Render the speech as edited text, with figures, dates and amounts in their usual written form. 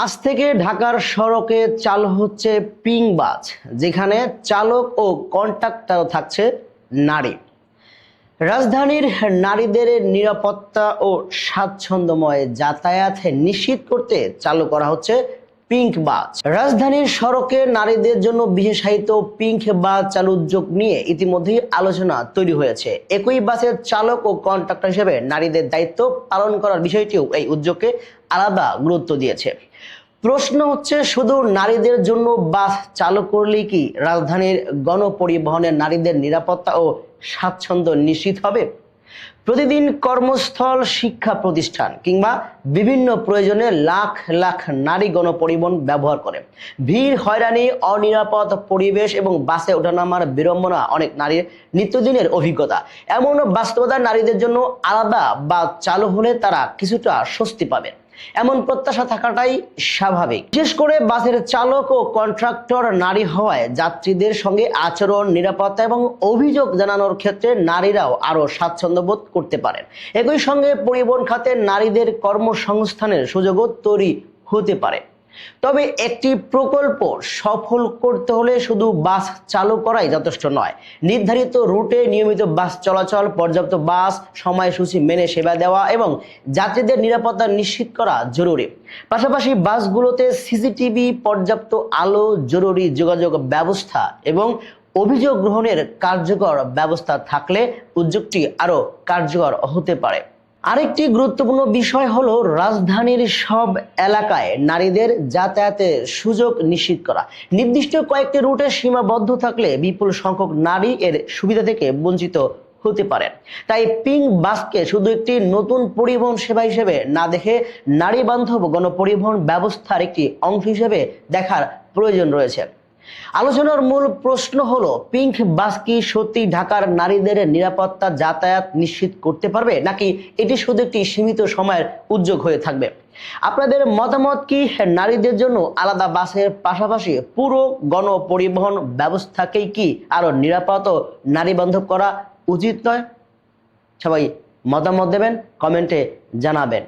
আজ থেকে ঢাকার সড়কে চালু হচ্ছে পিং বাস, যেখানে চালক ও কন্ডাক্টরও থাকছে নারী। রাজধানীর নারীদের নিরাপত্তা ও স্বাচ্ছন্দ্যময় যাতায়াত নিশ্চিত করতে চালু করা হচ্ছে পিঙ্ক বাস। রাজধানীর সড়কে নারীদের জন্য বিশেষায়িত পিঙ্ক বাস চালুর উদ্যোগ নিয়ে ইতিমধ্যেই আলোচনা তৈরি হয়েছে। একই বাসের চালক ও কন্ডাক্টর হিসেবে নারীদের দায়িত্ব পালন করার বিষয়টিও এই উদ্যোগকে আলাদা গুরুত্ব দিয়েছে। প্রশ্ন হচ্ছে, শুধু নারীদের জন্য বাস চালু করলেই কি রাজধানীর গণপরিবহনের নারীদের নিরাপত্তা ও স্বাচ্ছন্দ্য নিশ্চিত হবে? প্রতিদিন কর্মস্থল, শিক্ষা প্রতিষ্ঠান কিংবা বিভিন্ন প্রয়োজনে লাখ লাখ নারী গণপরিবহন ব্যবহার করে। ভিড়, হয়রানি, অনিরাপদ পরিবেশ এবং বাসে ওঠানামার বিড়ম্বনা অনেক নারীর নিত্যদিনের অভিজ্ঞতা। এমন বাস্তবতা নারীদের জন্য আলাদা বা চালু হলে তারা কিছুটা স্বস্তি পাবে, এমন প্রত্যাশা থাকাটাই স্বাভাবিক। বিশেষ করে বাসের চালক ও কন্ট্রাক্টর নারী হওয়ায় যাত্রীদের সঙ্গে আচরণ, নিরাপত্তা এবং অভিযোগ জানানোর ক্ষেত্রে নারীরাও আরো স্বাচ্ছন্দ্য বোধ করতে পারেন। একই সঙ্গে পরিবহন খাতে নারীদের কর্মসংস্থানের সুযোগও তৈরি হতে পারে। তবে একটি প্রকল্প সফল করতে হলে শুধু বাস চালু করাই যথেষ্ট নয়। নির্ধারিত রুটে নিয়মিত বাস চলাচল, পর্যাপ্ত বাস সময়সূচি মেনে সেবা দেওয়া এবং যাত্রীদের নিরাপত্তা নিশ্চিত করা জরুরি। পাশাপাশি বাসগুলোতে সিসিটিভি, পর্যাপ্ত আলো, জরুরি যোগাযোগ ব্যবস্থা এবং অভিযোগ গ্রহণের কার্যকর ব্যবস্থা থাকলে উদ্যোগটি আরো কার্যকর হতে পারে। আরেকটি গুরুত্বপূর্ণ বিষয় হলো রাজধানীর সব এলাকায় নারীদের যাতায়াতের সুযোগ নিশ্চিত করা। নির্দিষ্ট কয়েকটি রুটে সীমাবদ্ধ থাকলে বিপুল সংখ্যক নারী এর সুবিধা থেকে বঞ্চিত হতে পারেন। তাই পিঙ্ক বাসকে শুধু একটি নতুন পরিবহন সেবা হিসেবে না দেখে নারী বান্ধব গণপরিবহন ব্যবস্থার একটি অংশ হিসেবে দেখার প্রয়োজন রয়েছে। আলোচনার মূল প্রশ্ন হলো, পিঙ্ক বাস কি সত্যি ঢাকার নারীদের নিরাপত্তা যাতায়াত নিশ্চিত করতে পারবে, নাকি এটি শুধু একটি সীমিত সময়ের উদ্যোগ হয়ে থাকবে? আপনাদের মতামত কি? নারীদের জন্য আলাদা বাসের পাশাপাশি পুরো গণপরিবহন ব্যবস্থাকেই কি আরো নিরাপদ ও নারী বান্ধব করা উচিত নয়? সবাই মতামত দেবেন, কমেন্টে জানাবেন।